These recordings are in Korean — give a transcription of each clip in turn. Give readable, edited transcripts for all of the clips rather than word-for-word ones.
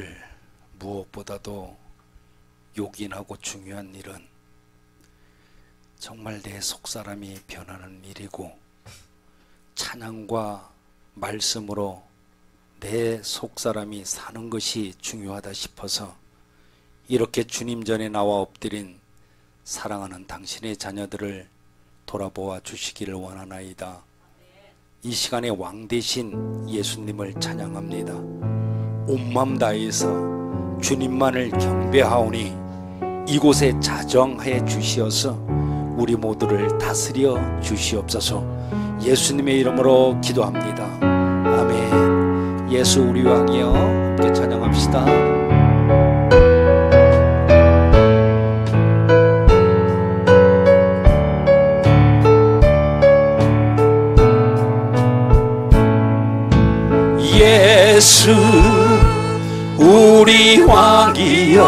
오늘 무엇보다도 요긴하고 중요한 일은 정말 내 속사람이 변하는 일이고, 찬양과 말씀으로 내 속사람이 사는 것이 중요하다 싶어서 이렇게 주님 전에 나와 엎드린 사랑하는 당신의 자녀들을 돌아보아 주시기를 원하나이다. 이 시간에 왕 되신 예수님을 찬양합니다. 온 마음 다해서 주님만을 경배하오니 이곳에 자정하여 주시어서 우리 모두를 다스려 주시옵소서. 예수님의 이름으로 기도합니다. 아멘. 예수 우리 왕이여, 함께 찬양합시다. 예수 우리 왕이여,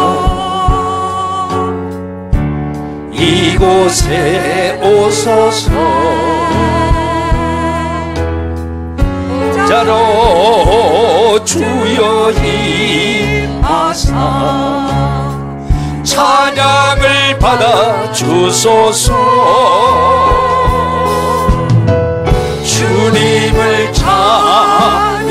이곳에 오소서. 자로 주여 임하사 찬양을 받아 주소서. 주님을 찬양하오니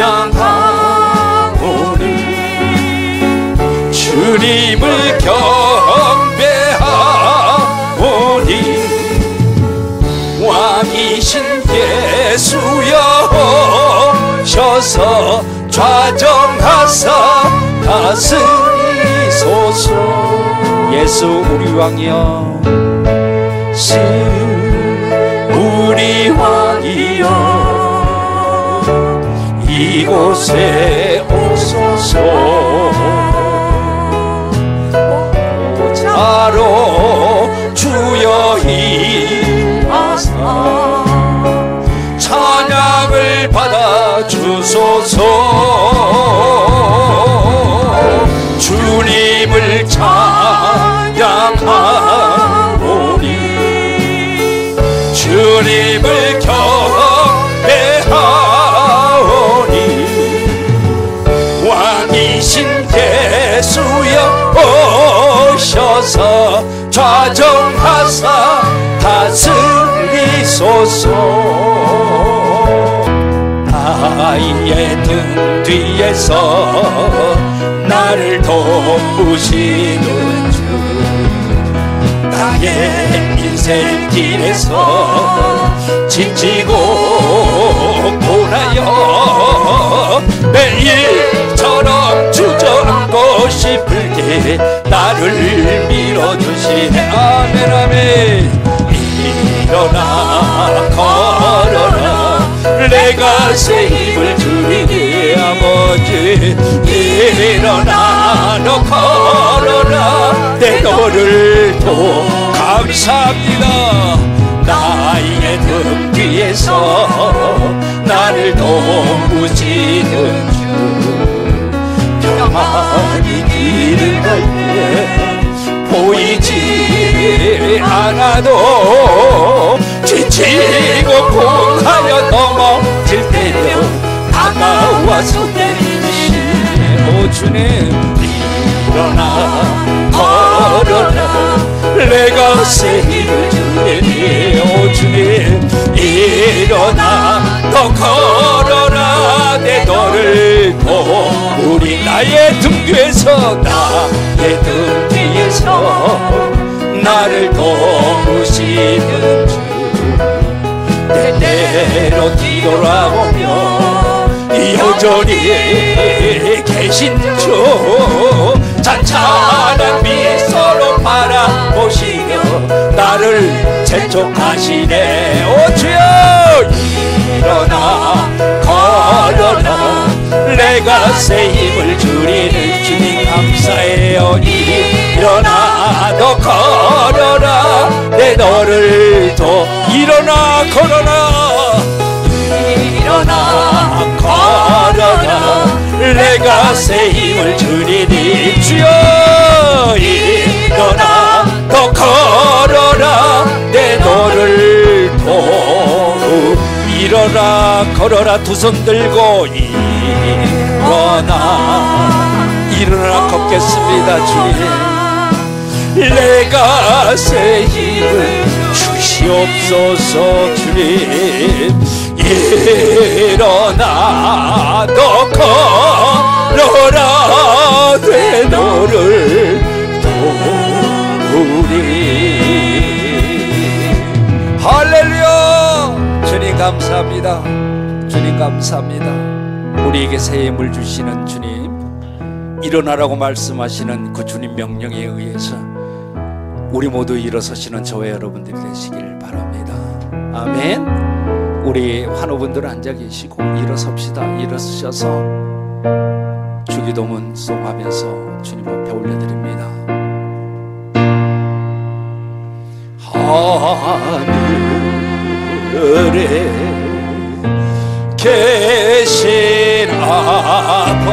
주님을 경배하오니 왕이신 예수여 오셔서 좌정하사 다스리소서. 예수 우리 왕이여, 예수 우리 왕이여, 이곳에 오소서. 자로 주여 임하사 찬양을 받아 주소서. 주님을 찬양하오니 주님을 경배하오니 왕이신 예수여 오셔서 좌정하사 다스리소서. 나의 등 뒤에서 나를 돕으시는 주, 나의 인생 길에서 지치고 고나여 매일처럼 주저앉고 싶을 때 나를 밀어주시네. 아멘 아멘. 일어나 걸어라, 내가 새 힘을 주리니 아버지. 일어나 너 걸어라, 내 너를 도 감사합니다. 나의 등 뒤에서 나를 돕으시는 주, 평안히 길을 갈 때 보이지 않아도 지치고 공하여 넘어질 때도 다가와서 내리시네. 오 주님, 일어나 걸어라, 내가 새 힘을 주리니. 오 주님, 일어나 더 걸어라, 내 너를 도우리. 나의 등 뒤에서, 나의 등 뒤에서 나를 돕으시는 주, 때때로 뒤돌아보며 여전히 계신 주, 찬찬한 미소로 바라보시며 나를 재촉하시네. 오 주여, 일어나 걸어라, 내가 새 힘을 주리는 주님 감사해요. 일어나 너 걸어라, 내 너를 도. 일어나 걸어라, 일어나 걸어라, 내가 새 힘을 주리니. 주여, 일어나 더 걸어라, 내 너를 도. 일어나 걸어라, 두 손 들고 일어나 받겠습니다. 주님, 내가 새 힘을 주시옵소서. 주님, 일어나 너 걸어라 내 너를 도우리. 할렐루야. 주님 감사합니다. 주님 감사합니다. 우리에게 새 힘을 주시는 주님, 일어나라고 말씀하시는 그 주님 명령에 의해서 우리 모두 일어서시는 저와 여러분들이 되시길 바랍니다. 아멘. 우리 환우분들 앉아 계시고 일어섭시다. 일어서셔서 주기도문 송하면서 주님 앞에 올려드립니다. 하늘에 계신 아버지,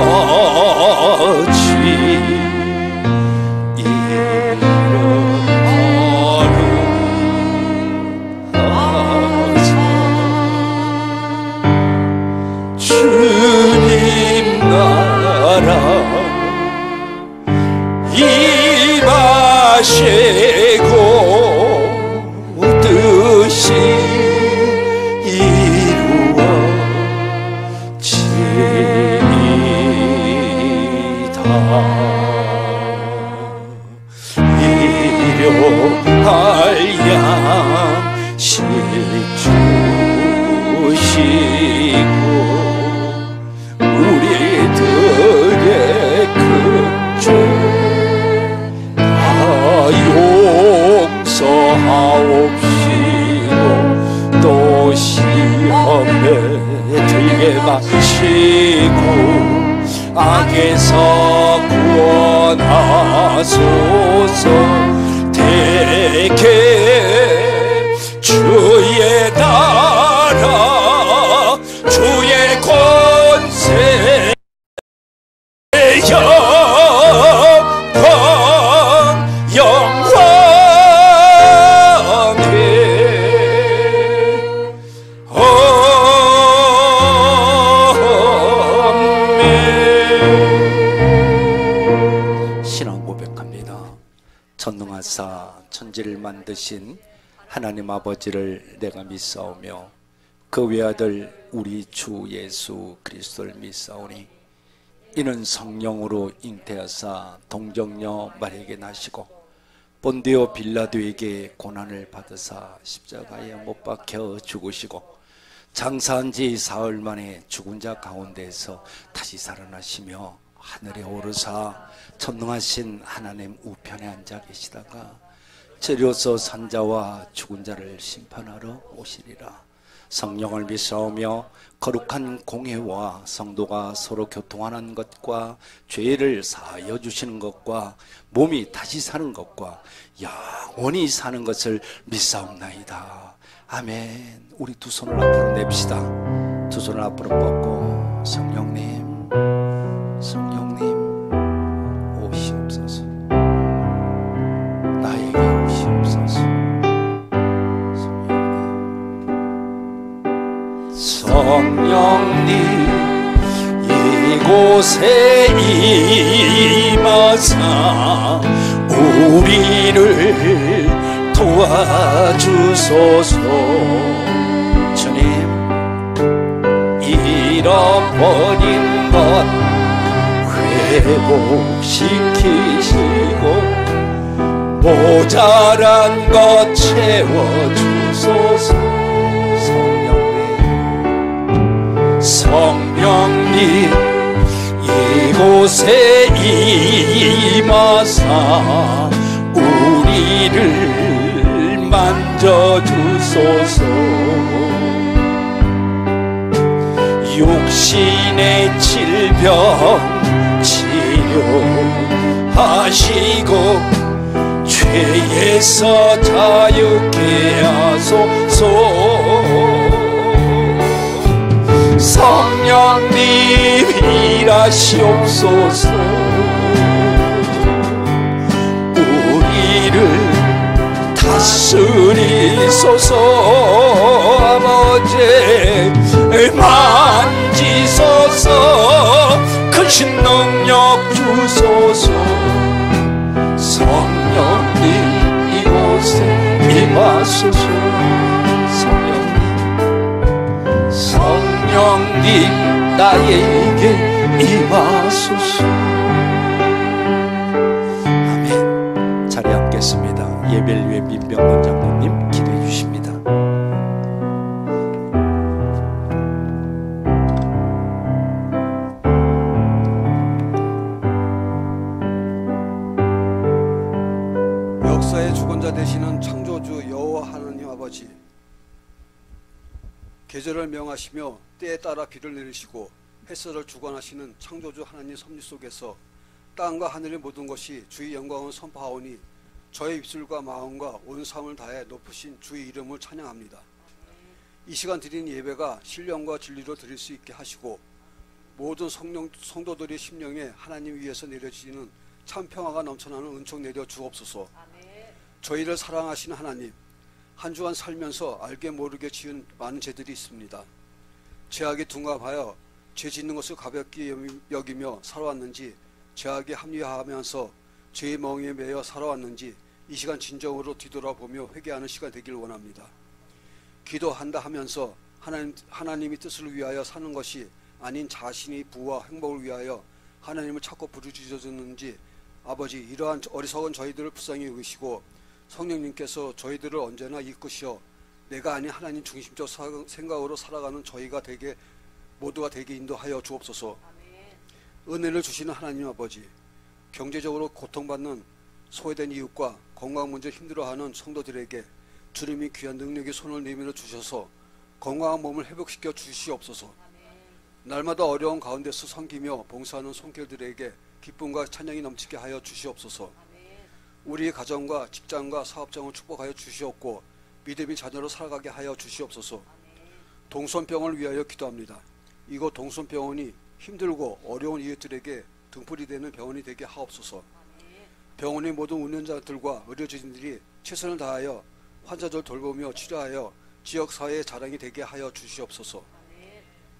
주님 나라 임하시고 뜻이 이루어지이다. 일용할 양식 주시고 우리들의 그 죄 다 용서하옵시고 또 시험에 들게 마시고 악에서 구원하소서. 대개 주의 나라 주의 권세 영원히 아멘. 신앙 고백합니다. 전능하사 천지를 만드신 하나님 아버지를 내가 믿사오며 그 외아들 우리 주 예수 그리스도를 믿사오니 이는 성령으로 잉태하사 동정녀 마리아에게 나시고 본디오 빌라도에게 고난을 받으사 십자가에 못 박혀 죽으시고 장사한 지 사흘 만에 죽은 자 가운데에서 다시 살아나시며 하늘에 오르사 전능하신 하나님 우편에 앉아 계시다가 저리로서 산자와 죽은 자를 심판하러 오시리라. 성령을 믿사오며 거룩한 공회와 성도가 서로 교통하는 것과 죄를 사하여 주시는 것과 몸이 다시 사는 것과 영원히 사는 것을 믿사옵나이다. 아멘. 우리 두 손을 앞으로 냅시다. 두 손을 앞으로 뻗고 성령님, 성령님 오시옵소서. 나에게 오시옵소서. 성령님 이곳에 임하사 우리를 도와주소서. 주님, 잃어버린 것 회복시키시고 모자란 것 채워주소서. 성령님 이곳에 임하사 우리를 만져주소서. 육신의 질병 치료하시고 죄에서 자유케 하소서. 성령님 일하시옵소서. 우리를 다스리소서. 아버지 만지소서. 크신 능력 주소서. 임하소서. 성령님 나에게 임하소서. 아멘. 자리에 앉겠습니다. 예배를 위해 민병건 장로님 기도해 주십니다. 역사의 주권자 되시는 창조주 여호와 하나님 아버지, 계절을 명하시며 때에 따라 비를 내리시고 햇살을 주관하시는 창조주 하나님 섭리 속에서 땅과 하늘의 모든 것이 주의 영광을 선포하오니 저의 입술과 마음과 온 삶을 다해 높으신 주의 이름을 찬양합니다. 이 시간 드린 예배가 신령과 진리로 드릴 수 있게 하시고 모든 성도들의 심령에 하나님 위에서 내려지는 참 평화가 넘쳐나는 은총 내려 주옵소서. 저희를 사랑하시는 하나님, 한 주간 살면서 알게 모르게 지은 많은 죄들이 있습니다. 죄악에 둔갑하여 죄 짓는 것을 가볍게 여기며 살아왔는지, 죄악에 합리화하면서 죄의 멍에 매여 살아왔는지 이 시간 진정으로 뒤돌아보며 회개하는 시간 되길 원합니다. 기도한다 하면서 하나님의 뜻을 위하여 사는 것이 아닌 자신의 부와 행복을 위하여 하나님을 찾고 부르짖었는지 아버지, 이러한 어리석은 저희들을 불쌍히 여기시고 성령님께서 저희들을 언제나 이끄시어 내가 아닌 하나님 중심적 생각으로 살아가는 저희가 되게, 모두가 되게 인도하여 주옵소서. 은혜를 주시는 하나님 아버지, 경제적으로 고통받는 소외된 이웃과 건강 문제 힘들어하는 성도들에게 주님이 귀한 능력의 손을 내밀어 주셔서 건강한 몸을 회복시켜 주시옵소서. 날마다 어려운 가운데서 섬기며 봉사하는 손길들에게 기쁨과 찬양이 넘치게 하여 주시옵소서. 우리의 가정과 직장과 사업장을 축복하여 주시옵고 믿음의 자녀로 살아가게 하여 주시옵소서. 동선병을 위하여 기도합니다. 이곳 동선병원이 힘들고 어려운 이웃들에게 등불이 되는 병원이 되게 하옵소서. 병원의 모든 운영자들과 의료진들이 최선을 다하여 환자들 돌보며 치료하여 지역사회의 자랑이 되게 하여 주시옵소서.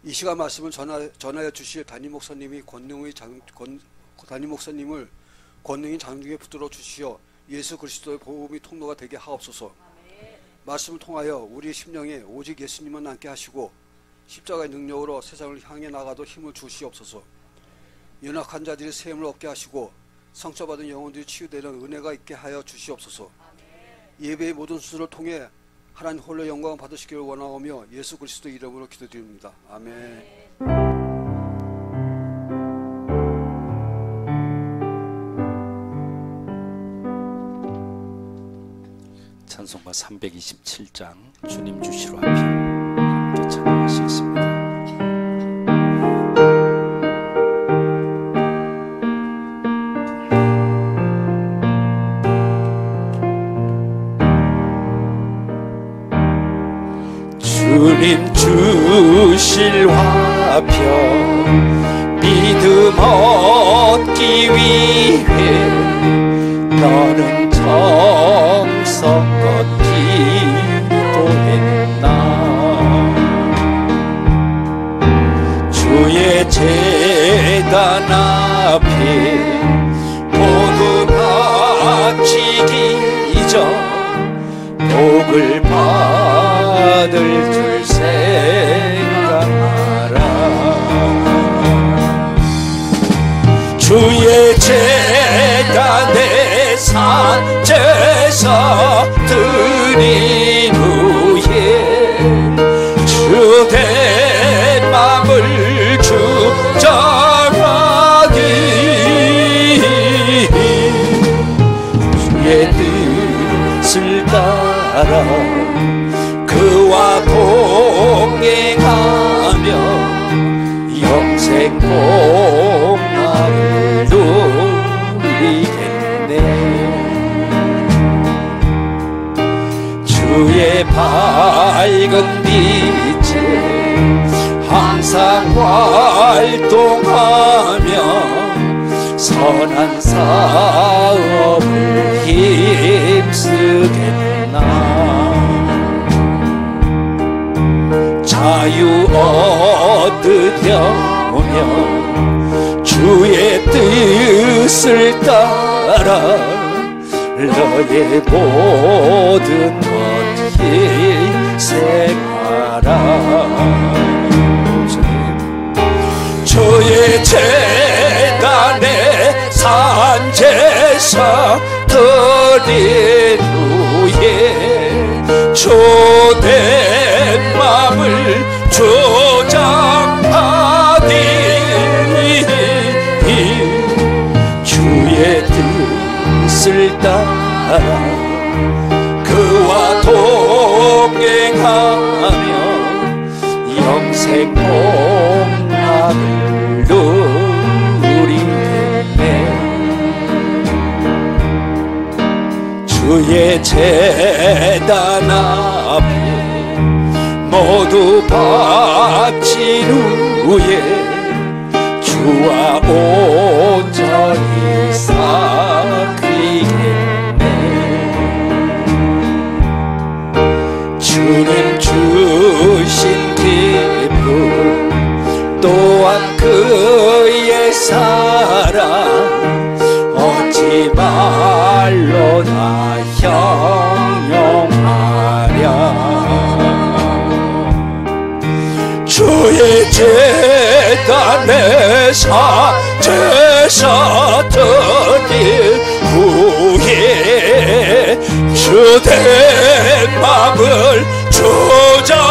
이 시간 말씀을 전하여 주실 담임 목사님을 권능의 장중에 붙들어 주시어 예수 그리스도의 복음의 통로가 되게 하옵소서. 말씀을 통하여 우리의 심령에 오직 예수님만 남게 하시고 십자가의 능력으로 세상을 향해 나가도 힘을 주시옵소서. 연약한 자들이 샘을 얻게 하시고 상처받은 영혼들이 치유되는 은혜가 있게 하여 주시옵소서. 예배의 모든 수술을 통해 하나님 홀로 영광을 받으시기를 원하오며 예수 그리스도 이름으로 기도드립니다. 아멘. 찬송가 327장 주님 주시로 앞에 찬양하시겠습니다. 주님 주실 화평 믿음 얻기 위해 너는 정성껏 기도했나. 주의 제단 앞에 모두 바치기 전 복을 받을 줄 생각하라. 주의 제단에 산제사 드린 후에 주의 맘을 주장하기 주의 뜻을 따라 그와 동행하며 영생 복락을 누리겠네. 주의 밝은 빛에 항상 활동하며 선한 사업을 힘쓰겠나. 자유 얻으려면 주의 뜻을 따라 너의 모든 것 희생하라. 주의 재단에 산제사 드린 후에 주된 마음을 주장하니 주의 뜻을 따라 그와 동행하며 영생 복락을 누리겠네. 주의 재단 앞에 모두 바친 후에 주와 온전히 싹이겠네. 주님 주신 기쁨 또한 그의 사랑 어찌 말로 다 형용하랴. 주의 재단에 제사 드릴 후에 주된 마음을 주장하되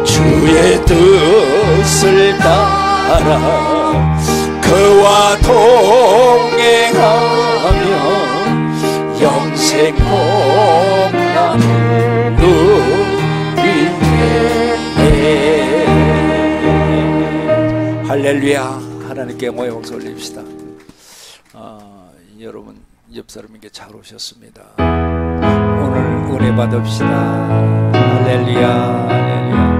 주의 뜻을 따라 그와 동행하며 영생 복락을 누리네. 할렐루야. 하나님께 영광의 박수 올립시다. 여러분 옆 사람에게 잘 오셨습니다. 오늘 은혜 받읍시다. 할렐루야. 할렐루야.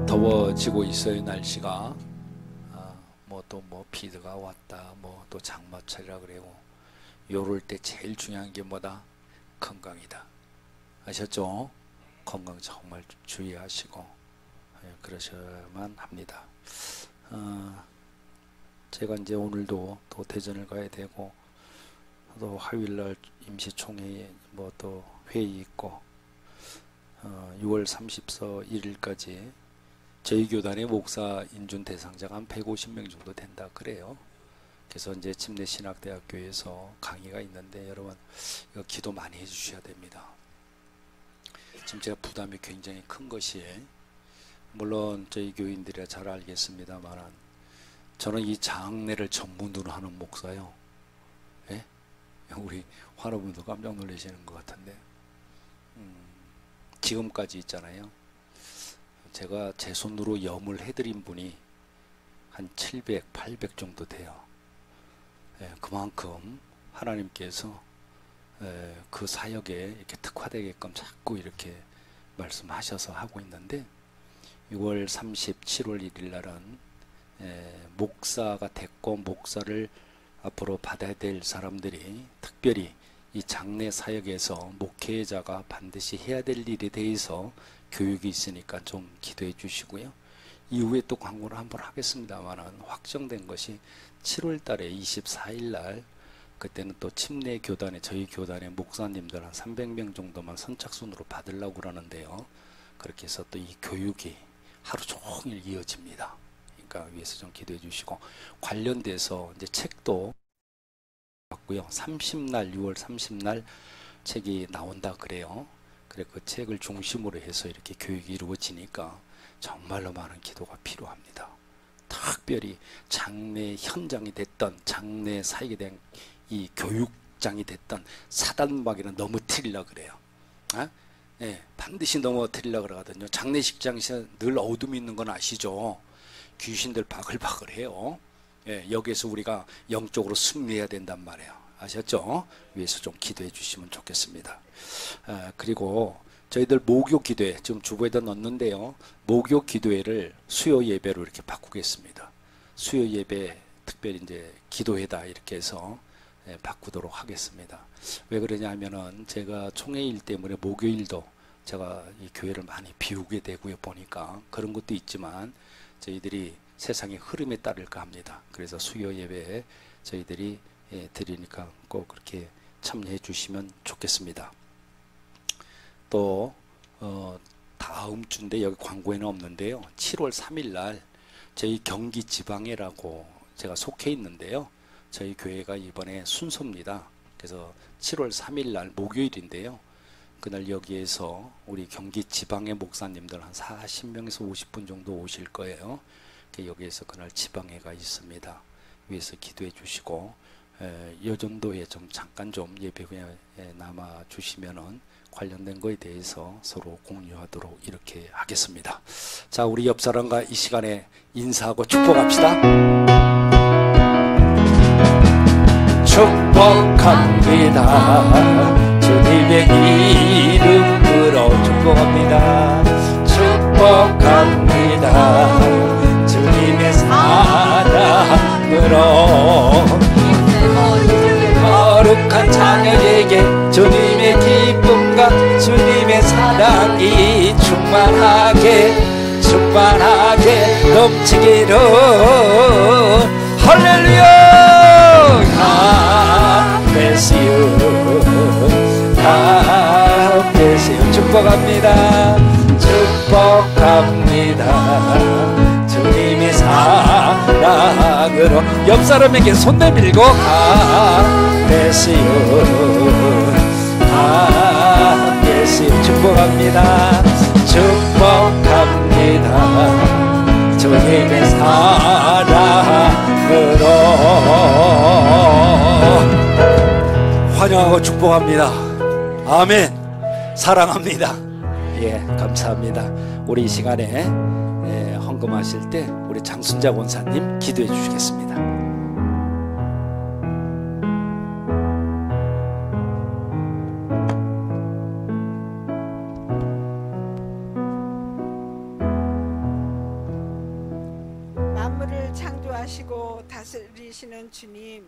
더워지고 있어요. 날씨가 뭐 비드가 왔다 뭐 또 장마철이라 그래요. 요럴 때 제일 중요한 게 뭐다? 건강이다. 아셨죠? 건강 정말 주의하시고 그러셔야만 합니다. 제가 이제 오늘도 또 대전을 가야 되고 또 화요일날 임시총회에 뭐 또 회의 있고 6월 31일까지 저희 교단의 목사 인준 대상자가 한 150명 정도 된다 그래요. 그래서 이제 침례신학대학교에서 강의가 있는데 여러분 이거 기도 많이 해주셔야 됩니다. 지금 제가 부담이 굉장히 큰 것이 물론 저희 교인들이 잘 알겠습니다만 저는 이 장례를 전문으로 하는 목사요. 예? 우리 환우분도 깜짝 놀라시는 것 같은데 지금까지 있잖아요. 제가 제 손으로 염을 해드린 분이 한 700, 800 정도 돼요. 예, 그만큼 하나님께서 그 사역에 이렇게 특화되게끔 자꾸 이렇게 말씀하셔서 하고 있는데 6월 37월 1일 날은 목사가 됐고 목사를 앞으로 받아야 될 사람들이 특별히 이 장례 사역에서 목회자가 반드시 해야 될 일에 대해서 교육이 있으니까 좀 기도해 주시고요. 이후에 또 광고를 한번 하겠습니다만 확정된 것이 7월 달에 24일 날 그때는 또 침례 교단에 저희 교단의 목사님들 한 300명 정도만 선착순으로 받으려고 그러는데요. 그렇게 해서 또 이 교육이 하루 종일 이어집니다. 그러니까 위에서 좀 기도해 주시고 관련돼서 이제 책도 받고요. 30날 6월 30날 책이 나온다 그래요. 그래 그 책을 중심으로 해서 이렇게 교육이 이루어지니까 정말로 많은 기도가 필요합니다. 특별히 장례 현장이 됐던 장례 사역에 대한 이 교육장이 됐던 사단마귀는 너무 틀리려 그래요. 예, 반드시 넘어뜨리려 그러거든요. 장례식장에서 늘 어둠이 있는 건 아시죠? 귀신들 바글바글해요. 예, 여기에서 우리가 영적으로 승리해야 된단 말이에요. 아셨죠? 위에서 좀 기도해 주시면 좋겠습니다. 그리고 저희들 목요 기도회 지금 주보에다 넣었는데요. 목요 기도회를 수요 예배로 이렇게 바꾸겠습니다. 수요 예배 특별히 이제 기도회다 이렇게 해서 바꾸도록 하겠습니다. 왜 그러냐 하면은 제가 총회일 때문에 목요일도 제가 이 교회를 많이 비우게 되고요. 보니까 그런 것도 있지만 저희들이 세상의 흐름에 따를까 합니다. 그래서 수요 예배에 저희들이 드리니까 꼭 그렇게 참여해 주시면 좋겠습니다. 또 다음 주인데 여기 광고에는 없는데요. 7월 3일 날 저희 경기 지방회라고 제가 속해 있는데요. 저희 교회가 이번에 순서입니다. 그래서 7월 3일 날 목요일인데요. 그날 여기에서 우리 경기 지방의 목사님들 한 40명에서 50분 정도 오실 거예요. 여기에서 그날 지방회가 있습니다. 위에서 기도해 주시고 여전도에 좀 잠깐 좀 예배에 남아 주시면은 관련된 거에 대해서 서로 공유하도록 이렇게 하겠습니다. 자, 우리 옆 사람과 이 시간에 인사하고 축복합시다. 축복합니다. 주님의 이름으로 축복합니다. 축복합니다. 주님의 사랑으로 거룩한 자녀에게 주님의 기쁨과 주님의 사랑이 충만하게 넘치기를. 할렐루야. God bless you. 축복합니다. 축복합니다. 주님의 사랑으로 옆 사람에게 손 내밀고 God bless you. God bless you. 축복합니다. 축복합니다. 주님의 사랑으로 환영하고 축복합니다. 아멘. 사랑합니다. 예, 감사합니다. 우리 이 시간에 헌금하실 때 우리 장순자 권사님 기도해 주시겠습니다. 만물을 창조하시고 다스리시는 주님,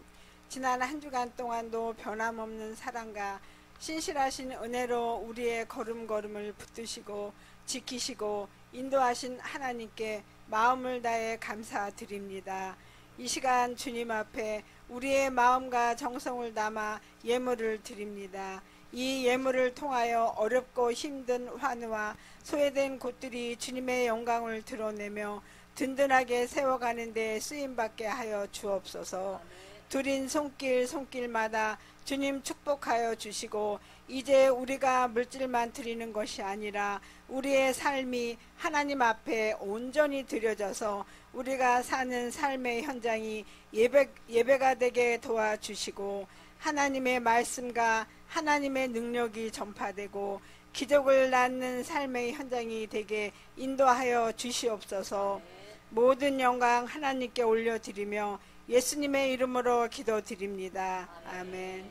지난 한 주간 동안도 변함없는 사랑과 신실하신 은혜로 우리의 걸음걸음을 붙드시고 지키시고 인도하신 하나님께 마음을 다해 감사드립니다. 이 시간 주님 앞에 우리의 마음과 정성을 담아 예물을 드립니다. 이 예물을 통하여 어렵고 힘든 환우와 소외된 곳들이 주님의 영광을 드러내며 든든하게 세워가는 데 쓰임받게 하여 주옵소서. 드린 손길마다 주님 축복하여 주시고 이제 우리가 물질만 드리는 것이 아니라 우리의 삶이 하나님 앞에 온전히 드려져서 우리가 사는 삶의 현장이 예배가 되게 도와주시고 하나님의 말씀과 하나님의 능력이 전파되고 기적을 낳는 삶의 현장이 되게 인도하여 주시옵소서. 모든 영광 하나님께 올려드리며 예수님의 이름으로 기도드립니다. 아멘.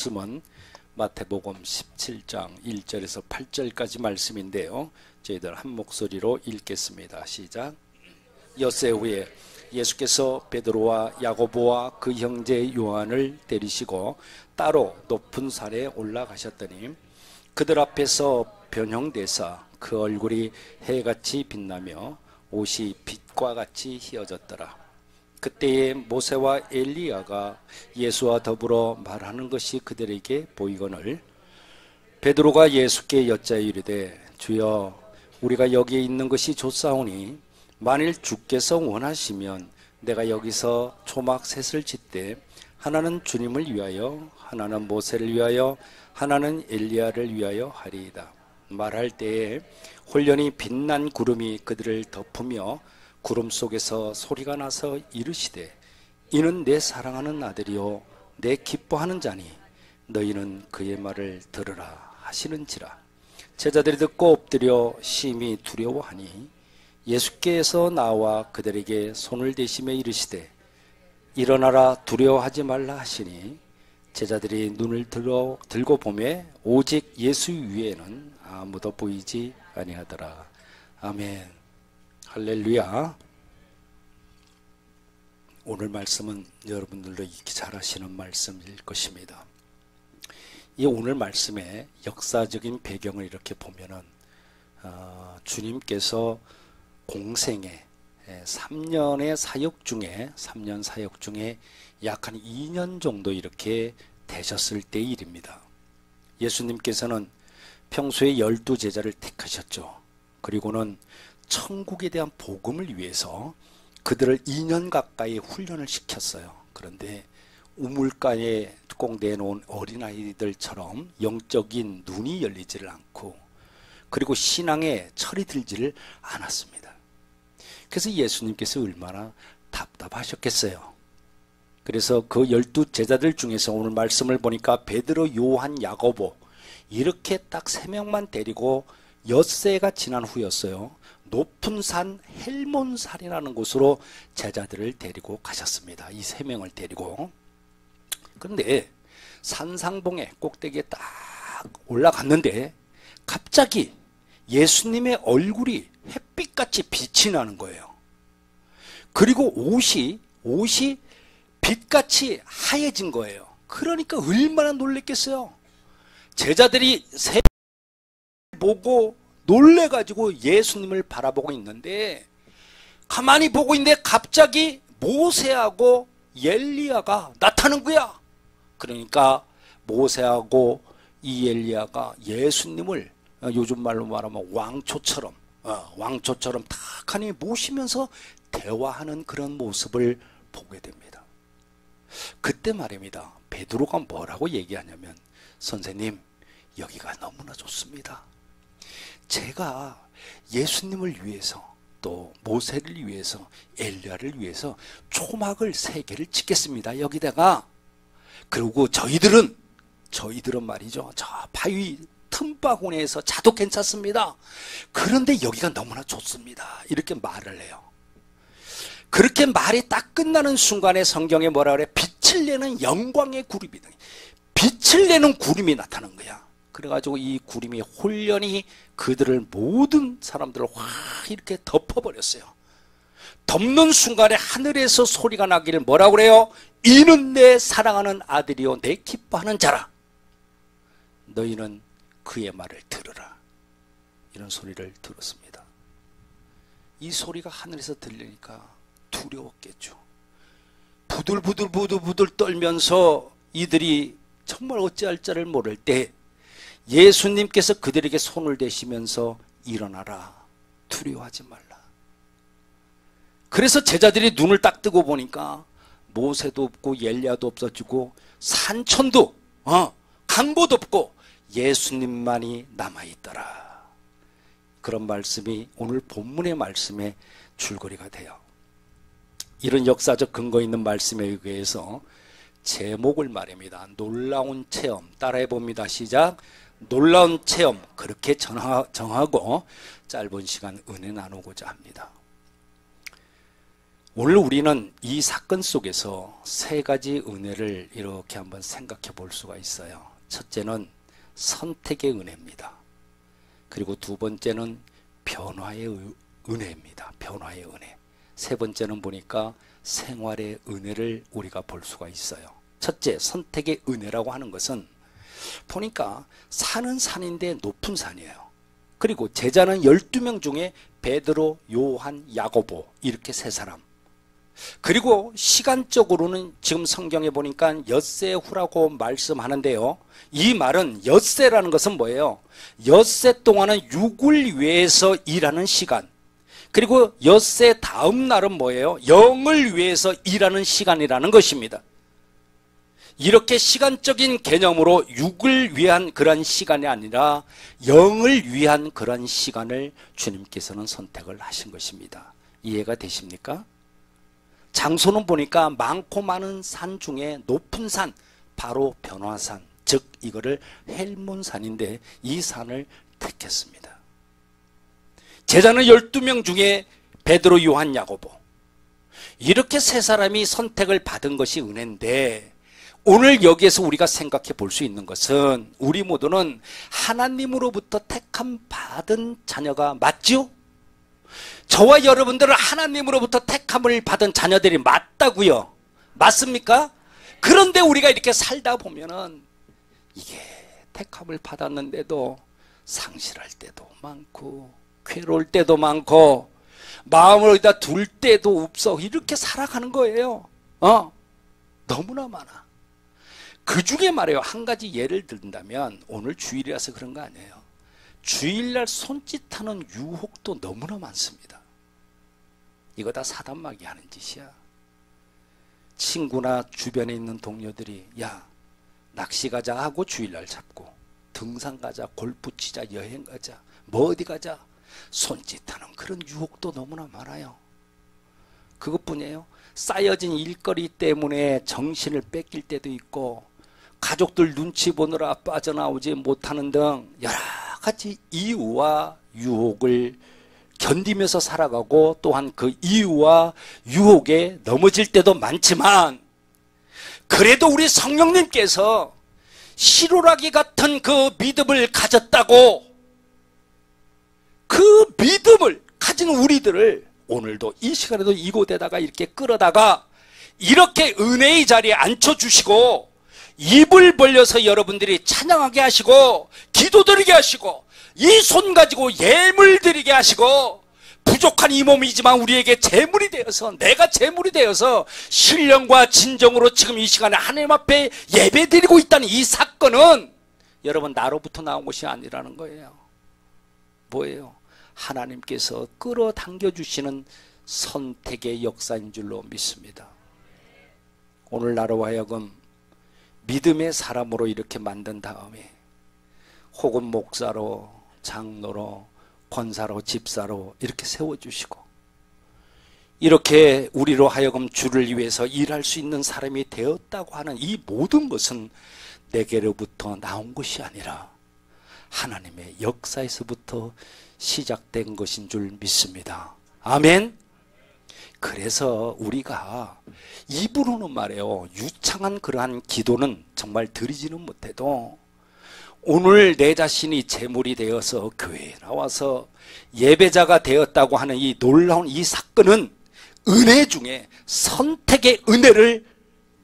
말씀은 마태복음 17장 1절에서 8절까지 말씀인데요. 저희들 한 목소리로 읽겠습니다. 시작. 엿새 후에 예수께서 베드로와 야고보와 그 형제 요한을 데리시고 따로 높은 산에 올라가셨더니 그들 앞에서 변형되사 그 얼굴이 해같이 빛나며 옷이 빛과 같이 휘어졌더라. 그때에 모세와 엘리야가 예수와 더불어 말하는 것이 그들에게 보이거늘 베드로가 예수께 여짜 이르되 주여 우리가 여기에 있는 것이 좋사오니 만일 주께서 원하시면 내가 여기서 초막 셋을 짓되 하나는 주님을 위하여 하나는 모세를 위하여 하나는 엘리야를 위하여 하리이다. 말할 때에 홀련히 빛난 구름이 그들을 덮으며 구름 속에서 소리가 나서 이르시되 이는 내 사랑하는 아들이요 내 기뻐하는 자니 너희는 그의 말을 들으라 하시는지라. 제자들이 듣고 엎드려 심히 두려워하니 예수께서 나와 그들에게 손을 대시며 이르시되 일어나라 두려워하지 말라 하시니 제자들이 눈을 들고 보매 오직 예수 위에는 아무도 보이지 아니하더라. 아멘. 할렐루야. 오늘 말씀은 여러분들도 읽기 잘하시는 말씀일 것입니다. 이 오늘 말씀의 역사적인 배경을 이렇게 보면은 주님께서 공생애 3년의 사역 중에 3년 사역 중에 약 한 2년 정도 이렇게 되셨을 때의 일입니다. 예수님께서는 평소에 12제자를 택하셨죠. 그리고는 천국에 대한 복음을 위해서 그들을 2년 가까이 훈련을 시켰어요. 그런데 우물가에 꼭 내놓은 어린아이들처럼 영적인 눈이 열리지를 않고 그리고 신앙에 철이 들지를 않았습니다. 그래서 예수님께서 얼마나 답답하셨겠어요. 그래서 그 12제자들 중에서 오늘 말씀을 보니까 베드로, 요한, 야고보 이렇게 딱 3명만 데리고 엿새가 지난 후였어요. 높은 산 헬몬산이라는 곳으로 제자들을 데리고 가셨습니다. 이 3명을 데리고. 그런데 산상봉에 꼭대기에 딱 올라갔는데 갑자기 예수님의 얼굴이 햇빛같이 빛이 나는 거예요. 그리고 옷이 빛같이 하얘진 거예요. 그러니까 얼마나 놀랬겠어요. 제자들이 새 보고 놀래가지고 예수님을 바라보고 있는데 가만히 보고 있는데 갑자기 모세하고 엘리야가 나타난 거야. 그러니까 모세하고 이 엘리야가 예수님을 요즘 말로 말하면 왕초처럼 탁하니 모시면서 대화하는 그런 모습을 보게 됩니다. 그때 말입니다. 베드로가 뭐라고 얘기하냐면 선생님 여기가 너무나 좋습니다. 제가 예수님을 위해서 또 모세를 위해서 엘리야를 위해서 초막을 3개를 짓겠습니다. 여기다가 그리고 저희들은 말이죠. 저 바위 틈바구니에서 자도 괜찮습니다. 그런데 여기가 너무나 좋습니다. 이렇게 말을 해요. 그렇게 말이 딱 끝나는 순간에 성경에 뭐라 그래? 빛을 내는 영광의 구름이 빛을 내는 구름이 나타난 거야. 그래가지고 이 구름이 홀연히 그들을 모든 사람들을 확 이렇게 덮어버렸어요. 덮는 순간에 하늘에서 소리가 나기를 뭐라고 그래요? 이는 내 사랑하는 아들이요 내 기뻐하는 자라. 너희는 그의 말을 들으라. 이런 소리를 들었습니다. 이 소리가 하늘에서 들리니까 두려웠겠죠. 부들부들 떨면서 이들이 정말 어찌할 자를 모를 때 예수님께서 그들에게 손을 대시면서 일어나라. 두려워하지 말라. 그래서 제자들이 눈을 딱 뜨고 보니까 모세도 없고 엘리야도 없어지고 산천도 강보도 없고 예수님만이 남아있더라. 그런 말씀이 오늘 본문의 말씀의 줄거리가 돼요. 이런 역사적 근거 있는 말씀에 의해서 제목을 말입니다. 놀라운 체험. 따라해 봅니다. 시작. 놀라운 체험. 그렇게 정하고 짧은 시간 은혜 나누고자 합니다. 오늘 우리는 이 사건 속에서 세 가지 은혜를 이렇게 한번 생각해 볼 수가 있어요. 첫째는 선택의 은혜입니다. 그리고 두 번째는 변화의 은혜입니다. 변화의 은혜. 세 번째는 보니까 생활의 은혜를 우리가 볼 수가 있어요. 첫째, 선택의 은혜라고 하는 것은 보니까 산은 산인데 높은 산이에요. 그리고 제자는 12명 중에 베드로, 요한, 야고보 이렇게 세 사람. 그리고 시간적으로는 지금 성경에 보니까 엿새 후라고 말씀하는데요. 이 말은 엿새라는 것은 뭐예요? 엿새 동안은 6을 위해서 일하는 시간. 그리고 엿새 다음 날은 뭐예요? 영을 위해서 일하는 시간이라는 것입니다. 이렇게 시간적인 개념으로 6을 위한 그런 시간이 아니라 영을 위한 그런 시간을 주님께서는 선택을 하신 것입니다. 이해가 되십니까? 장소는 보니까 많고 많은 산 중에 높은 산, 바로 변화산, 즉 이거를 헬몬산인데 이 산을 택했습니다. 제자는 12명 중에 베드로, 요한, 야고보 이렇게 세 사람이 선택을 받은 것이 은혜인데, 오늘 여기에서 우리가 생각해 볼 수 있는 것은 우리 모두는 하나님으로부터 택함 받은 자녀가 맞죠? 저와 여러분들은 하나님으로부터 택함을 받은 자녀들이 맞다고요. 맞습니까? 그런데 우리가 이렇게 살다 보면은 이게 택함을 받았는데도 상실할 때도 많고 괴로울 때도 많고 마음을 어디다 둘 때도 없어, 이렇게 살아가는 거예요. 너무나 많아. 그 중에 말이에요, 한 가지 예를 든다면, 오늘 주일이라서 그런 거 아니에요. 주일날 손짓하는 유혹도 너무나 많습니다. 이거 다 사단마귀 하는 짓이야. 친구나 주변에 있는 동료들이 야, 낚시 가자 하고 주일날 잡고, 등산 가자, 골프 치자, 여행 가자, 뭐 어디 가자, 손짓하는 그런 유혹도 너무나 많아요. 그것뿐이에요. 쌓여진 일거리 때문에 정신을 뺏길 때도 있고, 가족들 눈치 보느라 빠져나오지 못하는 등 여러 가지 이유와 유혹을 견디면서 살아가고, 또한 그 이유와 유혹에 넘어질 때도 많지만, 그래도 우리 성령님께서 시로라기 같은 그 믿음을 가졌다고, 그 믿음을 가진 우리들을 오늘도 이 시간에도 이곳에다가 이렇게 끌어다가 이렇게 은혜의 자리에 앉혀주시고, 입을 벌려서 여러분들이 찬양하게 하시고, 기도드리게 하시고, 이 손 가지고 예물 드리게 하시고, 부족한 이 몸이지만 우리에게 재물이 되어서, 내가 재물이 되어서 신령과 진정으로 지금 이 시간에 하나님 앞에 예배 드리고 있다는 이 사건은 여러분 나로부터 나온 것이 아니라는 거예요. 뭐예요? 하나님께서 끌어당겨 주시는 선택의 역사인 줄로 믿습니다. 오늘 나로 하여금 믿음의 사람으로 이렇게 만든 다음에 혹은 목사로, 장로로, 권사로, 집사로 이렇게 세워주시고, 이렇게 우리로 하여금 주를 위해서 일할 수 있는 사람이 되었다고 하는 이 모든 것은 내게로부터 나온 것이 아니라 하나님의 역사에서부터 시작된 것인 줄 믿습니다. 아멘. 그래서 우리가 입으로는 말이에요, 유창한 그러한 기도는 정말 드리지는 못해도 오늘 내 자신이 제물이 되어서 교회에 나와서 예배자가 되었다고 하는 이 놀라운 이 사건은 은혜 중에 선택의 은혜를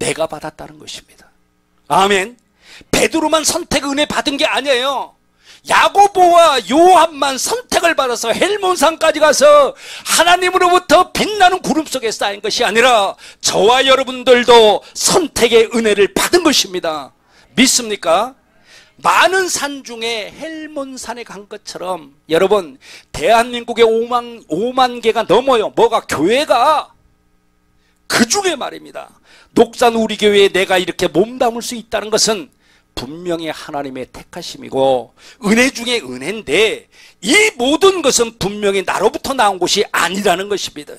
내가 받았다는 것입니다. 아멘. 베드로만 선택 은혜 받은 게 아니에요. 야고보와 요한만 선택을 받아서 헬몬산까지 가서 하나님으로부터 빛나는 구름 속에 쌓인 것이 아니라 저와 여러분들도 선택의 은혜를 받은 것입니다. 믿습니까? 많은 산 중에 헬몬산에 간 것처럼 여러분, 대한민국에 5만 개가 넘어요. 뭐가? 교회가. 그 중에 말입니다, 녹산 우리 교회에 내가 이렇게 몸담을 수 있다는 것은 분명히 하나님의 택하심이고 은혜 중에 은혜인데, 이 모든 것은 분명히 나로부터 나온 것이 아니라는 것입니다.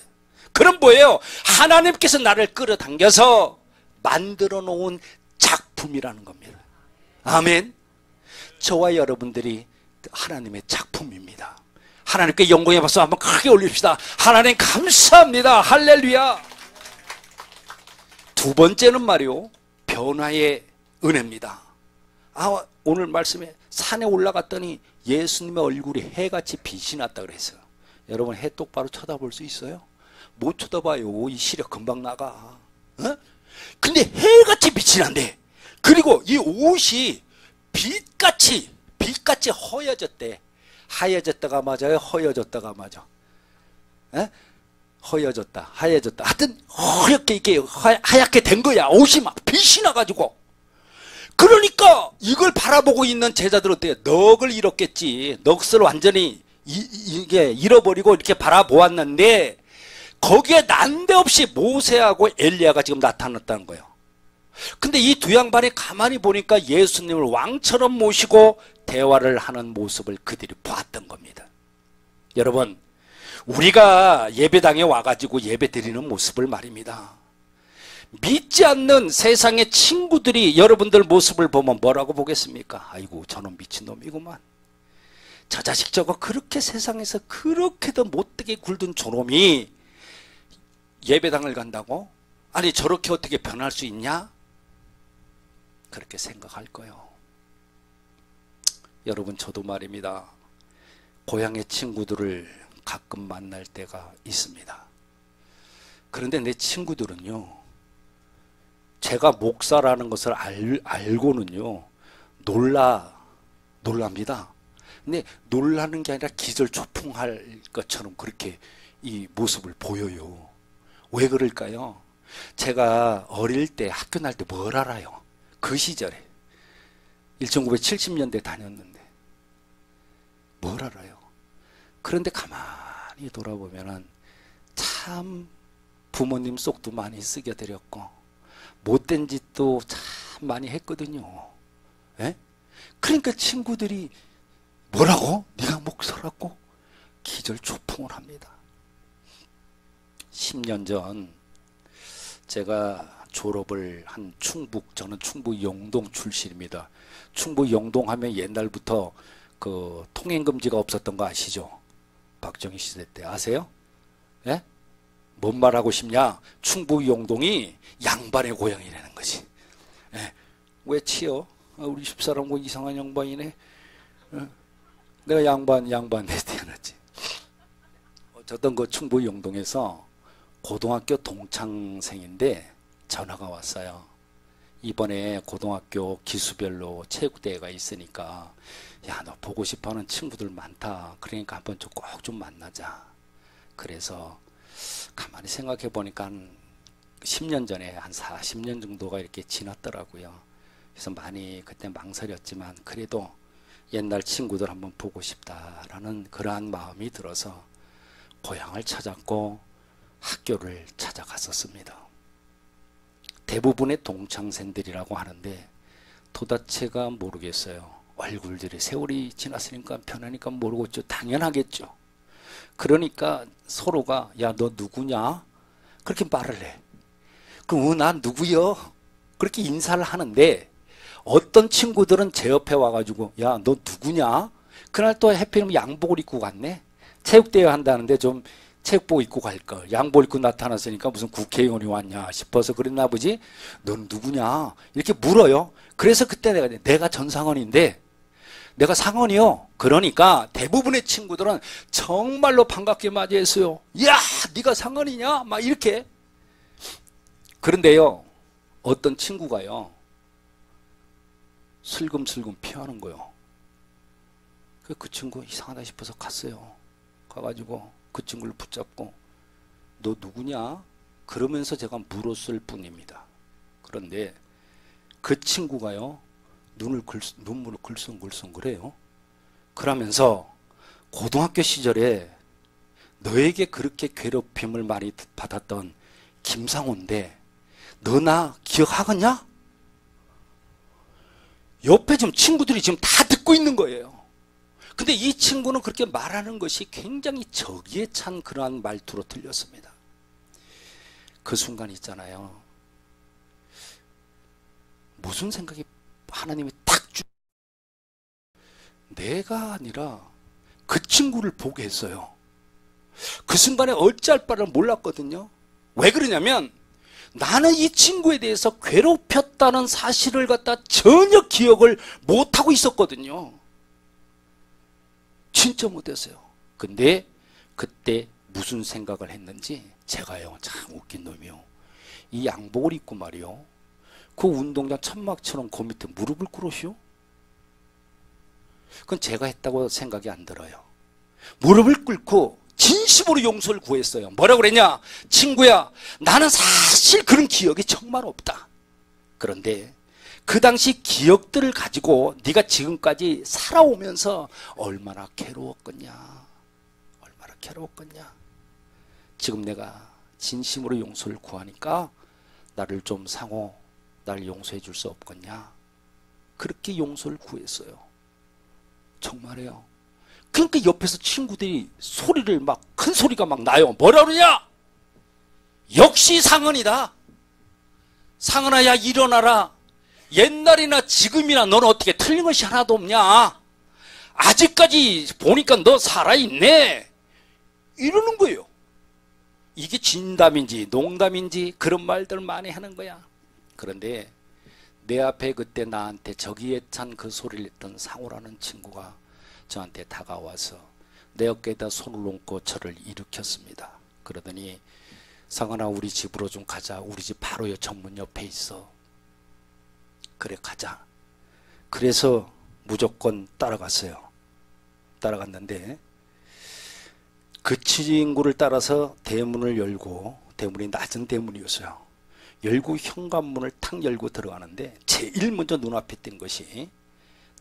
그럼 뭐예요? 하나님께서 나를 끌어당겨서 만들어 놓은 작품이라는 겁니다. 아멘. 저와 여러분들이 하나님의 작품입니다. 하나님께 영광의 박수 한번 크게 올립시다. 하나님 감사합니다. 할렐루야. 두 번째는 말이요, 변화의 은혜입니다. 오늘 말씀에 산에 올라갔더니 예수님의 얼굴이 해같이 빛이 났다 그랬어요. 여러분, 해 똑바로 쳐다볼 수 있어요? 못 쳐다봐요. 이 시력 금방 나가. 근데 해같이 빛이 난대. 그리고 이 옷이 빛같이 허여졌대. 하얘졌다가 맞아요? 허여졌다가 맞아? 허여졌다, 하얘졌다. 하여튼 허옇게 이게 하얗게 된 거야. 옷이 막 빛이 나가지고. 그러니까 이걸 바라보고 있는 제자들은 어때요? 넋을 잃었겠지. 넋을 완전히 이게 잃어버리고 이렇게 바라보았는데, 거기에 난데없이 모세하고 엘리야가 지금 나타났다는 거예요. 근데 이 두 양반이 가만히 보니까 예수님을 왕처럼 모시고 대화를 하는 모습을 그들이 보았던 겁니다. 여러분, 우리가 예배당에 와가지고 예배 드리는 모습을 말입니다. 믿지 않는 세상의 친구들이 여러분들 모습을 보면 뭐라고 보겠습니까? 아이고, 저놈 미친놈이구만. 저 자식 저거 그렇게 세상에서 그렇게도 못되게 굴던 저놈이 예배당을 간다고? 아니, 저렇게 어떻게 변할 수 있냐? 그렇게 생각할 거예요. 여러분, 저도 말입니다. 고향의 친구들을 가끔 만날 때가 있습니다. 그런데 내 친구들은요, 제가 목사라는 것을 알고는요, 놀랍니다. 근데 놀라는 게 아니라 기절초풍할 것처럼 그렇게 이 모습을 보여요. 왜 그럴까요? 제가 어릴 때 학교 날 때 뭘 알아요? 그 시절에 1970년대 다녔는데 뭘 알아요? 그런데 가만히 돌아보면은 참 부모님 속도 많이 쓰게 되렸고 못된 짓도 참 많이 했거든요. 예? 그러니까 친구들이 뭐라고? 네가 목사라고? 기절초풍을 합니다. 10년 전 제가 졸업을 한 충북, 저는 충북 영동 출신입니다. 충북 영동 하면 옛날부터 그 통행금지가 없었던 거 아시죠? 박정희 시대 때 아세요? 예? 뭔 말하고 싶냐? 충북 영동이 양반의 고향이라는 거지. 예. 왜 치여? 우리 집사람 뭐 이상한 양반이네. 내가 양반 내 태어났지. 어쨌든 그 충북 영동에서 고등학교 동창생인데 전화가 왔어요. 이번에 고등학교 기수별로 체육대회가 있으니까 야, 너 보고 싶어하는 친구들 많다. 그러니까 한번 꼭 좀 만나자. 그래서 가만히 생각해 보니까 한 10년 전에 한 40년 정도가 이렇게 지났더라고요. 그래서 많이 그때 망설였지만 그래도 옛날 친구들 한번 보고 싶다라는 그러한 마음이 들어서 고향을 찾았고 학교를 찾아갔었습니다. 대부분의 동창생들이라고 하는데 도대체가 모르겠어요. 얼굴들이 세월이 지났으니까 변하니까 모르겠죠. 당연하겠죠. 그러니까 서로가 야, 너 누구냐? 그렇게 말을 해. 그럼 난 누구요? 그렇게 인사를 하는데 어떤 친구들은 제 옆에 와가지고 야, 너 누구냐? 그날 또 해피는 양복을 입고 갔네. 체육대회 한다는데 좀 체육복 입고 갈 걸. 양복 입고 나타났으니까 무슨 국회의원이 왔냐 싶어서 그랬나 보지. 넌 누구냐? 이렇게 물어요. 그래서 그때 내가 전상원인데 내가 상원이요. 그러니까 대부분의 친구들은 정말로 반갑게 맞이했어요. 야, 네가 상원이냐? 막 이렇게. 그런데요, 어떤 친구가요, 슬금슬금 피하는 거예요. 그 친구 이상하다 싶어서 갔어요. 가가지고 그 친구를 붙잡고 너 누구냐? 그러면서 제가 물었을 뿐입니다. 그런데 그 친구가요, 눈물을 글썽글썽 그래요. 그러면서 고등학교 시절에 너에게 그렇게 괴롭힘을 많이 받았던 김상호인데 너 나 기억하겠냐? 옆에 지금 친구들이 지금 다 듣고 있는 거예요. 근데 이 친구는 그렇게 말하는 것이 굉장히 저기에 찬 그러한 말투로 들렸습니다. 그 순간 있잖아요. 무슨 생각이 하나님이 딱 내가 아니라 그 친구를 보게 했어요. 그 순간에 어찌할 바를 몰랐거든요. 왜 그러냐면 나는 이 친구에 대해서 괴롭혔다는 사실을 갖다 전혀 기억을 못하고 있었거든요. 진짜 못했어요. 근데 그때 무슨 생각을 했는지 제가요, 참 웃긴 놈이요. 이 양복을 입고 말이요, 그 운동장 천막처럼 그 밑에 무릎을 꿇으시오? 그건 제가 했다고 생각이 안 들어요. 무릎을 꿇고 진심으로 용서를 구했어요. 뭐라고 그랬냐? 친구야, 나는 사실 그런 기억이 정말 없다. 그런데 그 당시 기억들을 가지고 네가 지금까지 살아오면서 얼마나 괴로웠겠냐. 얼마나 괴로웠겠냐. 지금 내가 진심으로 용서를 구하니까 나를 좀 상호, 날 용서해 줄 수 없겠냐. 그렇게 용서를 구했어요. 정말이에요. 그러니까 옆에서 친구들이 소리를 막, 큰 소리가 막 나요. 뭐라 그러냐? 역시 상은이다. 상은아, 야, 일어나라. 옛날이나 지금이나 너는 어떻게 틀린 것이 하나도 없냐? 아직까지 보니까 너 살아있네. 이러는 거예요. 이게 진담인지 농담인지 그런 말들 많이 하는 거야. 그런데 내 앞에 그때 나한테 저기에 찬 그 소리를 했던 상호라는 친구가 저한테 다가와서 내 어깨에다 손을 얹고 저를 일으켰습니다. 그러더니 상은아, 우리 집으로 좀 가자. 우리 집 바로 정문 옆에 있어. 그래, 가자. 그래서 무조건 따라갔어요. 따라갔는데 그 친구를 따라서 대문을 열고, 대문이 낮은 대문이었어요. 열고 현관문을 탁 열고 들어가는데 제일 먼저 눈앞에 띈 것이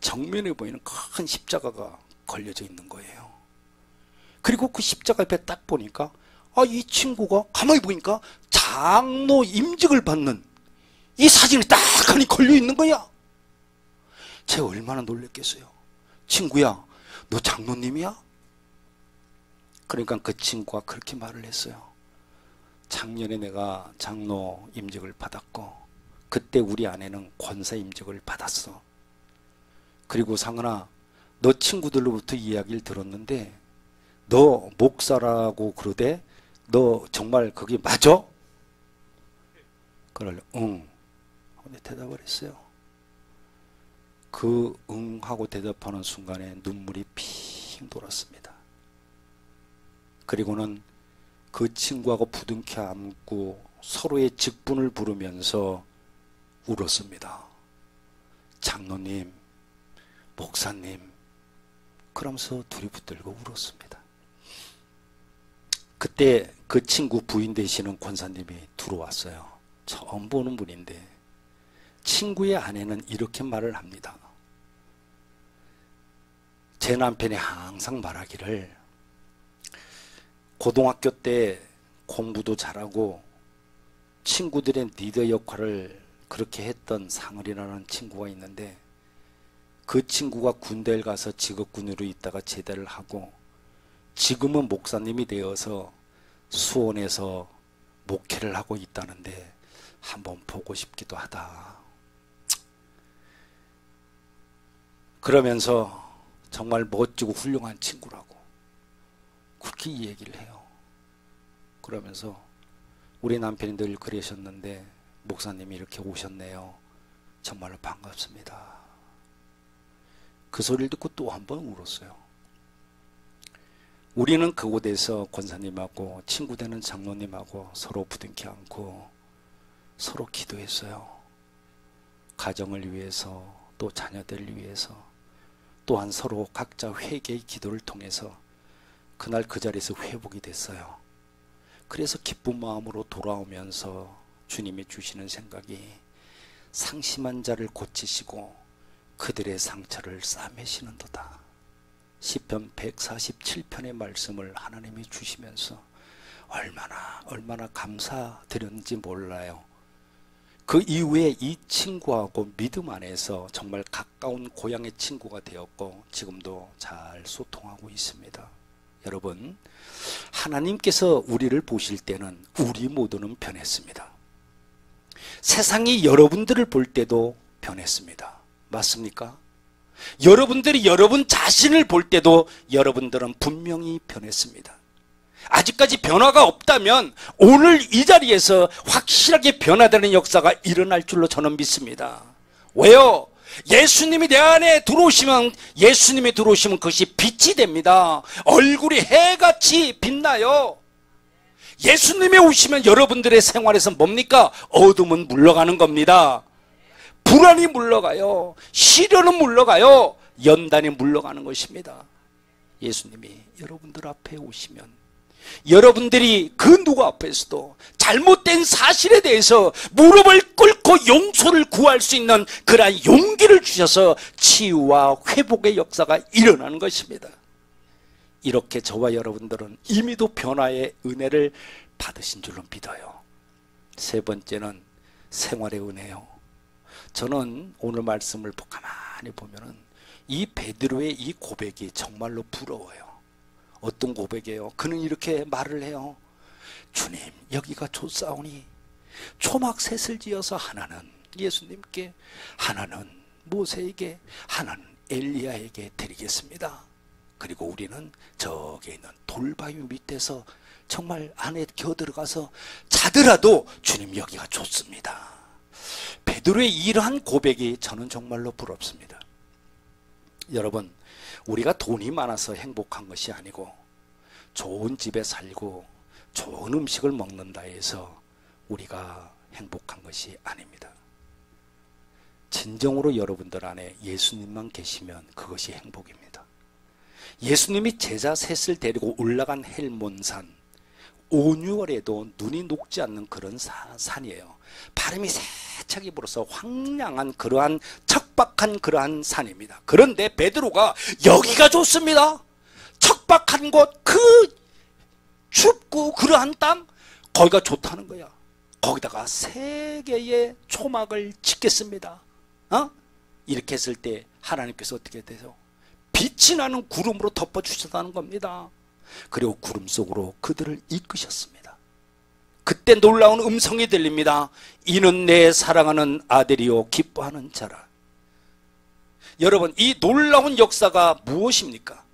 정면에 보이는 큰 십자가가 걸려져 있는 거예요. 그리고 그 십자가 옆에 딱 보니까 이 친구가 가만히 보니까 장로 임직을 받는 이 사진이 딱 하니 걸려 있는 거야. 제가 얼마나 놀랬겠어요. 친구야, 너 장로님이야? 그러니까 그 친구가 그렇게 말을 했어요. 작년에 내가 장로 임직을 받았고 그때 우리 아내는 권사 임직을 받았어. 그리고 상은아, 너 친구들로부터 이야기를 들었는데 너 목사라고 그러대? 너 정말 그게 맞아? 그러려 응. 근데 대답을 했어요. 그 응 하고 대답하는 순간에 눈물이 핑 돌았습니다. 그리고는 그 친구하고 부둥켜 안고 서로의 직분을 부르면서 울었습니다. 장로님, 목사님, 그러면서 둘이 붙들고 울었습니다. 그때 그 친구 부인 되시는 권사님이 들어왔어요. 처음 보는 분인데 친구의 아내는 이렇게 말을 합니다. 제 남편이 항상 말하기를 고등학교 때 공부도 잘하고 친구들의 리더 역할을 그렇게 했던 상을이라는 친구가 있는데 그 친구가 군대를 가서 직업군으로 있다가 제대를 하고 지금은 목사님이 되어서 수원에서 목회를 하고 있다는데 한번 보고 싶기도 하다. 그러면서 정말 멋지고 훌륭한 친구라고 그렇게 얘기를 해요. 그러면서 우리 남편이 늘 그러셨는데 목사님이 이렇게 오셨네요. 정말로 반갑습니다. 그 소리를 듣고 또 한 번 울었어요. 우리는 그곳에서 권사님하고 친구 되는 장로님하고 서로 부둥켜 안고 서로 기도했어요. 가정을 위해서, 또 자녀들을 위해서, 또한 서로 각자 회개의 기도를 통해서 그날 그 자리에서 회복이 됐어요. 그래서 기쁜 마음으로 돌아오면서 주님이 주시는 생각이 상심한 자를 고치시고 그들의 상처를 싸매시는도다. 시편 147편의 말씀을 하나님이 주시면서 얼마나 감사드렸는지 몰라요. 그 이후에 이 친구하고 믿음 안에서 정말 가까운 고향의 친구가 되었고 지금도 잘 소통하고 있습니다. 여러분, 하나님께서 우리를 보실 때는 우리 모두는 변했습니다. 세상이 여러분들을 볼 때도 변했습니다. 맞습니까? 여러분들이 여러분 자신을 볼 때도 여러분들은 분명히 변했습니다. 아직까지 변화가 없다면 오늘 이 자리에서 확실하게 변화되는 역사가 일어날 줄로 저는 믿습니다. 왜요? 예수님이 내 안에 들어오시면, 예수님이 들어오시면 그것이 빛이 됩니다. 얼굴이 해같이 빛나요. 예수님이 오시면 여러분들의 생활에서 뭡니까? 어둠은 물러가는 겁니다. 불안이 물러가요. 시련은 물러가요. 연단이 물러가는 것입니다. 예수님이 여러분들 앞에 오시면 여러분들이 그 누구 앞에서도 잘못된 사실에 대해서 무릎을 꿇고 용서를 구할 수 있는 그러한 용기를 주셔서 치유와 회복의 역사가 일어나는 것입니다. 이렇게 저와 여러분들은 이미도 변화의 은혜를 받으신 줄로 믿어요. 세 번째는 생활의 은혜요. 저는 오늘 말씀을 가만히 보면은 이 베드로의 이 고백이 정말로 부러워요. 어떤 고백이에요? 그는 이렇게 말을 해요. 주님, 여기가 좋사오니 초막셋을 지어서 하나는 예수님께, 하나는 모세에게, 하나는 엘리야에게 드리겠습니다. 그리고 우리는 저기 있는 돌바위 밑에서 정말 안에 겨들어가서 자더라도 주님 여기가 좋습니다. 베드로의 이러한 고백이 저는 정말로 부럽습니다. 여러분, 우리가 돈이 많아서 행복한 것이 아니고 좋은 집에 살고 좋은 음식을 먹는다 해서 우리가 행복한 것이 아닙니다. 진정으로 여러분들 안에 예수님만 계시면 그것이 행복입니다. 예수님이 제자 셋을 데리고 올라간 헬몬산, 5, 6월에도 눈이 녹지 않는 그런 산이에요. 바람이 세차게 불어서 황량한 그러한 척박한 그러한 산입니다. 그런데 베드로가 여기가 좋습니다. 척박한 곳, 그 춥고 그러한 땅, 거기가 좋다는 거야. 거기다가 3개의 초막을 짓겠습니다. 이렇게 했을 때 하나님께서 어떻게 되죠? 빛이 나는 구름으로 덮어주셨다는 겁니다. 그리고 구름 속으로 그들을 이끄셨습니다. 그때 놀라운 음성이 들립니다. 이는 내 사랑하는 아들이요 기뻐하는 자라. 여러분, 이 놀라운 역사가 무엇입니까?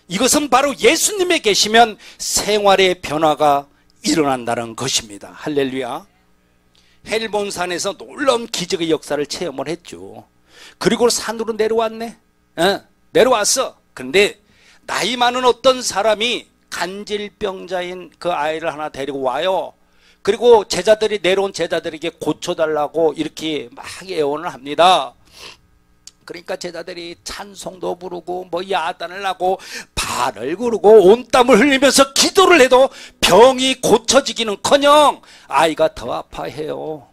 이것은 바로 예수님에 계시면 생활의 변화가 일어난다는 것입니다. 할렐루야. 헬몬산에서 놀라운 기적의 역사를 체험을 했죠. 그리고 산으로 내려왔네. 내려왔어. 그런데 나이 많은 어떤 사람이 간질병자인 그 아이를 하나 데리고 와요. 그리고 제자들이, 내려온 제자들에게 고쳐달라고 이렇게 막 애원을 합니다. 그러니까 제자들이 찬송도 부르고 뭐 야단을 하고 발을 구르고 온 땀을 흘리면서 기도를 해도 병이 고쳐지기는커녕 아이가 더 아파해요.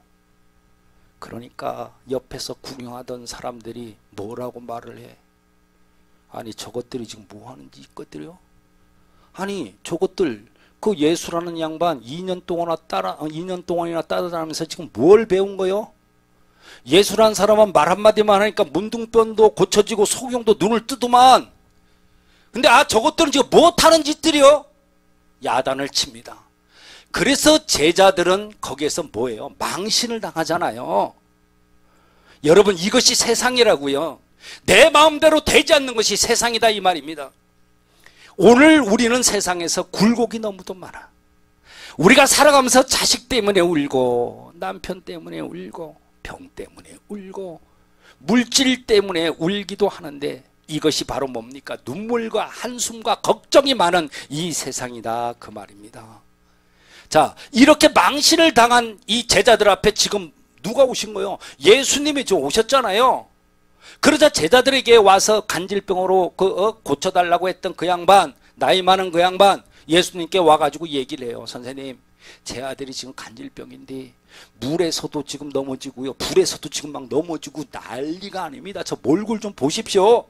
그러니까 옆에서 구경하던 사람들이 뭐라고 말을 해? 아니, 저것들이 지금 뭐 하는지 이것들이요? 아니, 저것들 그 예수라는 양반 2년 동안이나 따라다니면서 지금 뭘 배운 거요? 예수라는 사람은 말 한마디만 하니까 문둥병도 고쳐지고 소경도 눈을 뜨더만. 근데 저것들은 지금 못하는 짓들이요? 야단을 칩니다. 그래서 제자들은 거기에서 뭐예요? 망신을 당하잖아요. 여러분, 이것이 세상이라고요. 내 마음대로 되지 않는 것이 세상이다 이 말입니다. 오늘 우리는 세상에서 굴곡이 너무도 많아. 우리가 살아가면서 자식 때문에 울고, 남편 때문에 울고, 병 때문에 울고, 물질 때문에 울기도 하는데 이것이 바로 뭡니까? 눈물과 한숨과 걱정이 많은 이 세상이다 그 말입니다. 자, 이렇게 망신을 당한 이 제자들 앞에 지금 누가 오신 거예요? 예수님이 좀 오셨잖아요. 그러자 제자들에게 와서 간질병으로 고쳐달라고 했던 그 양반, 나이 많은 그 양반, 예수님께 와가지고 얘기를 해요. 선생님, 제 아들이 지금 간질병인데 물에서도 지금 넘어지고요, 불에서도 지금 막 넘어지고 난리가 아닙니다. 저 몰골 좀 보십시오.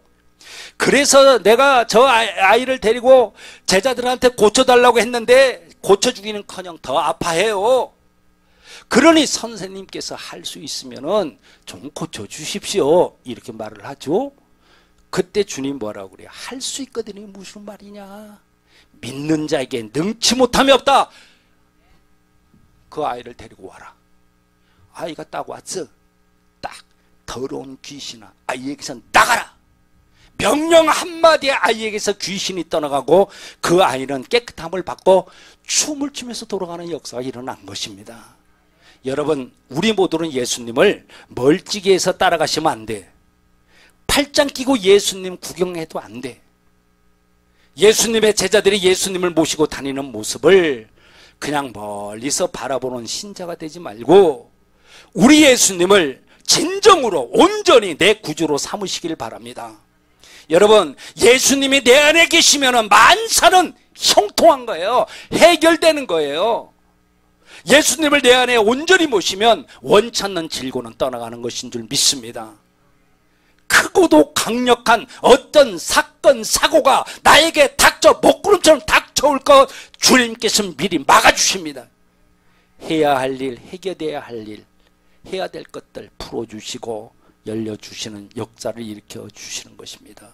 그래서 내가 저 아이를 데리고 제자들한테 고쳐달라고 했는데 고쳐주기는커녕 더 아파해요. 그러니 선생님께서 할 수 있으면은 좀 고쳐주십시오. 이렇게 말을 하죠. 그때 주님 뭐라고 그래요? 할 수 있거든요. 무슨 말이냐? 믿는 자에게 능치 못함이 없다. 그 아이를 데리고 와라. 아이가 딱 왔어. 딱 더러운 귀신아, 아이에게서 나가라. 명령 한마디에 아이에게서 귀신이 떠나가고 그 아이는 깨끗함을 받고 춤을 추면서 돌아가는 역사가 일어난 것입니다. 여러분, 우리 모두는 예수님을 멀찍이 해서 따라가시면 안 돼. 팔짱 끼고 예수님 구경해도 안 돼. 예수님의 제자들이 예수님을 모시고 다니는 모습을 그냥 멀리서 바라보는 신자가 되지 말고 우리 예수님을 진정으로 온전히 내 구주로 삼으시길 바랍니다. 여러분, 예수님이 내 안에 계시면 만사는 형통한 거예요. 해결되는 거예요. 예수님을 내 안에 온전히 모시면 원치 않는 질고는 떠나가는 것인 줄 믿습니다. 크고도 강력한 어떤 사건, 사고가 나에게 닥쳐 먹구름처럼 닥쳐올 것 주님께서 미리 막아주십니다. 해야 할 일, 해결돼야 할 일, 해야 될 것들 풀어주시고 열려주시는 역사를 일으켜 주시는 것입니다.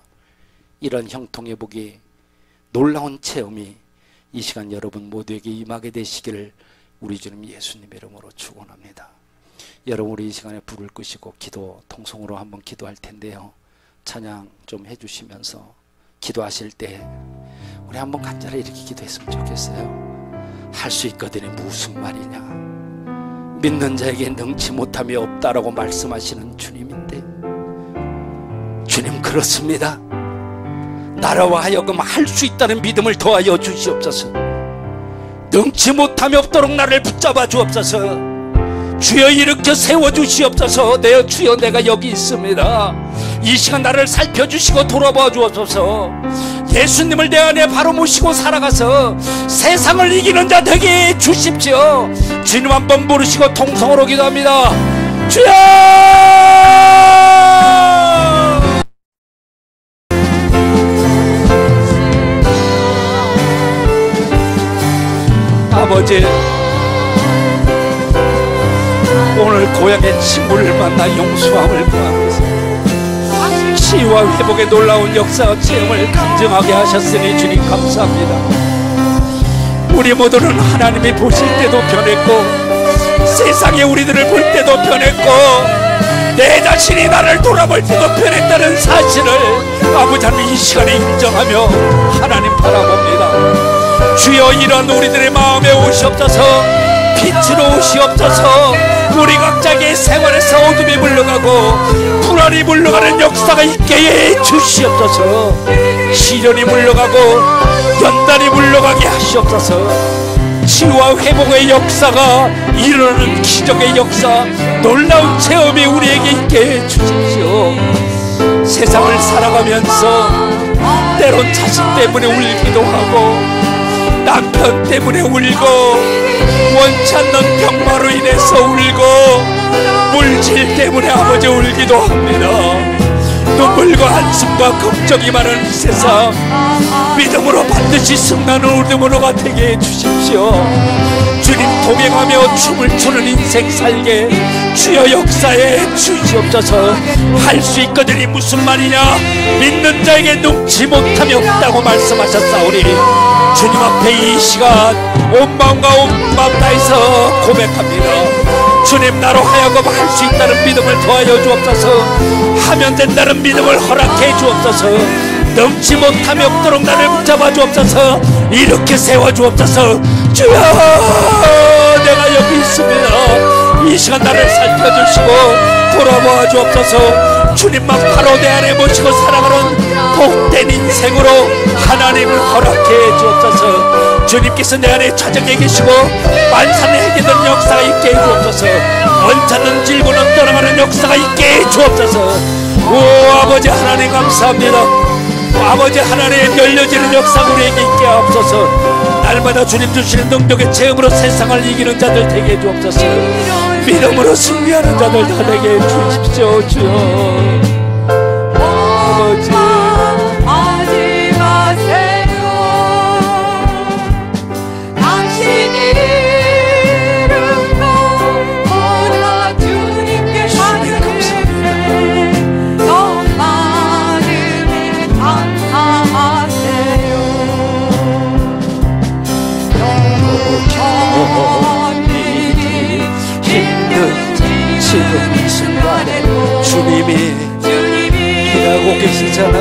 이런 형통의 복이, 놀라운 체험이 이 시간 여러분 모두에게 임하게 되시기를 우리 주님 예수님 이름으로 축원합니다. 여러분, 우리 이 시간에 불을 끄시고 기도 통성으로 한번 기도할 텐데요, 찬양 좀 해주시면서 기도하실 때 우리 한번 간절히 이렇게 기도했으면 좋겠어요. 할 수 있거든요. 무슨 말이냐, 믿는 자에게 능치 못함이 없다라고 말씀하시는 주님인데, 주님 그렇습니다. 나라와 하여금 할 수 있다는 믿음을 더하여 주시옵소서. 능치 못함이 없도록 나를 붙잡아 주옵소서. 주여 일으켜 세워주시옵소서. 내 주여, 내가 여기 있습니다. 이 시간 나를 살펴주시고 돌아봐 주옵소서. 예수님을 내 안에 바로 모시고 살아가서 세상을 이기는 자 되게 주십시오. 주님 한번 부르시고 통성으로 기도합니다. 주여! 아버지, 오늘 고향의 친구를 만나 용서함을 구하면서 치유와 회복의 놀라운 역사와 체험을 간증하게 하셨으니 주님 감사합니다. 우리 모두는 하나님이 보실 때도 변했고 세상에 우리들을 볼 때도 변했고 내 자신이 나를 돌아볼 때도 변했다는 사실을 아버지 하나님 이 시간에 인정하며 하나님 바라봅니다. 주여, 이런 우리들의 마음에 오시옵소서. 빛으로 오시옵소서. 우리 각자의 생활에서 어둠이 물러가고 불안이 물러가는 역사가 있게 해 주시옵소서. 시련이 물러가고 연단이 물러가게 하시옵소서. 치유와 회복의 역사가 이루는 기적의 역사, 놀라운 체험이 우리에게 있게 해 주십시오. 세상을 살아가면서 때론 자식 때문에 울기도 하고 남편 때문에 울고 원치 않는 병마로 인해서 울고 물질 때문에 아버지 울기도 합니다. 눈물과 한숨과 걱정이 많은 이 세상, 믿음으로 반드시 승리하는 우리 모두가 되게 해주십시오. 주님 동행하며 춤을 추는 인생 살게 주여 역사에 주시옵소서. 할 수 있거든이 무슨 말이냐, 믿는 자에게 능치 못함이 없다고 말씀하셨사오니 주님 앞에 이 시간 온 마음과 온 마음 다해서 고백합니다. 주님, 나로 하여금 할 수 있다는 믿음을 더하여 주옵소서. 하면 된다는 믿음을 허락해 주옵소서. 넘지 못함이 없도록 나를 붙잡아 주옵소서. 이렇게 세워 주옵소서. 주여, 내가 여기 있습니다. 이 시간 나를 살펴주시고 돌아보아 주옵소서. 주님만 바로 내 안에 모시고 살아가는 복된 인생으로 하나님을 허락해 주옵소서. 주님께서 내 안에 찾아계 계시고 만산의 해결된 역사가 있게 해 주옵소서. 원찮는 질고는 떠나가는 역사가 있게 해 주옵소서. 오 아버지 하나님 감사합니다. 아버지 하나님 열려지는 역사 우리에게 있게 하옵소서. 날마다 주님 주시는 능력의 체험으로 세상을 이기는 자들 되게 해 주옵소서. 믿음으로 승리하는 자들 다 되게 해 주십시오. 주여 아버지, 지금 이 순간에 주님이 일하고 계시잖아요.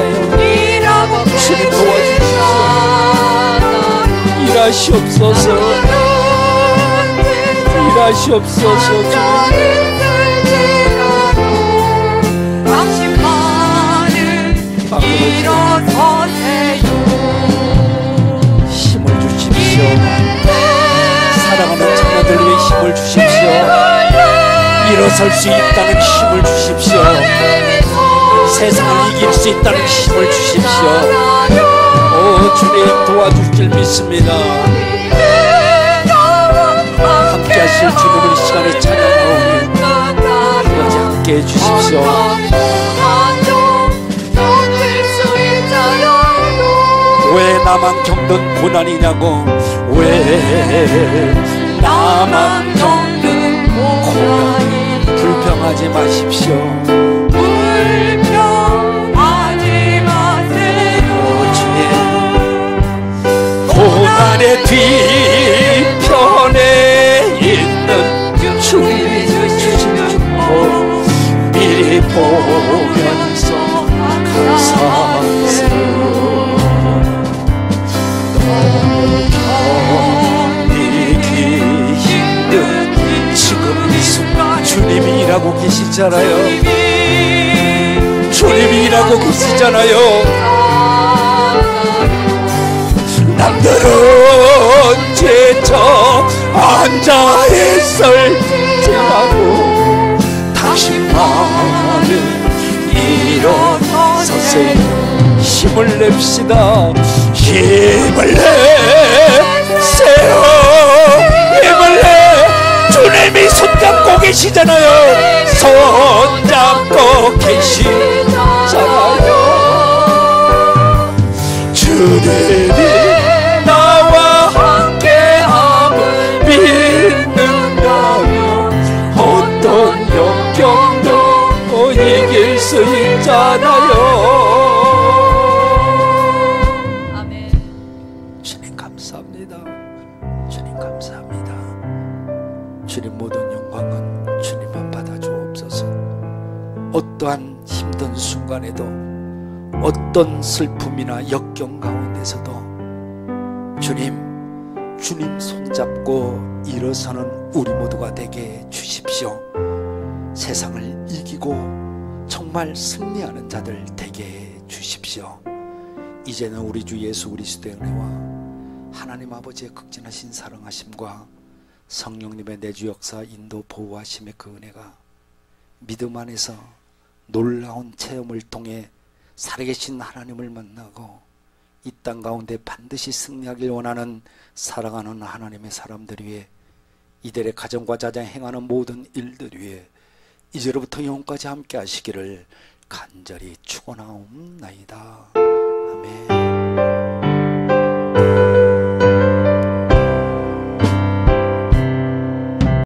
일하시옵소서. 일하시옵소서. 힘을 주십시오. 사랑하는 자녀들 위해 힘을 주십시오. 일어설 수 있다는 힘을 주십시오. 세상을 이길 수 있다는 힘을 주십시오. 오 주님 도와주실 믿습니다. 함께 하실 주님을 이 시간에 찬양하오니 아버지 함께 해주십시오. 왜 나만 겪는 고난이냐고. 왜 나만 겪는 고난. 불평하지 마십시오. 불평하지 마세요. 오 주님 고난의 뒤편에 있는 주님이 주신 축복 미리 보면서 감사스러워. 견디기 힘든 지금 이 순간 주님이 일하고 계시잖아요. 주님이 일하고 계시잖아요. 남들은 제쳐 앉아 있을지라도 당신만은 일어서세요. 힘을 냅시다. 힘을 내세요. 힘을 내. 주님이 손잡고 계시잖아요. 손잡고 계시잖아요. 주님이 나와 함께함을 믿는다면 어떤 역경도 이길 수 있잖아요. 주님 모든 영광은 주님만 받아주옵소서. 어떠한 힘든 순간에도 어떤 슬픔이나 역경 가운데서도 주님 손잡고 일어서는 우리 모두가 되게 해주십시오. 세상을 이기고 정말 승리하는 자들 되게 해주십시오. 이제는 우리 주 예수 그리스도의 은혜와 하나님 아버지의 극진하신 사랑하심과 성령님의 내주 역사 인도 보호하심의 그 은혜가 믿음 안에서 놀라운 체험을 통해 살아계신 하나님을 만나고 이 땅 가운데 반드시 승리하길 원하는 사랑하는 하나님의 사람들 위해 이들의 가정과 자녀 행하는 모든 일들 위해 이제로부터 영원까지 함께 하시기를 간절히 축원하옵나이다.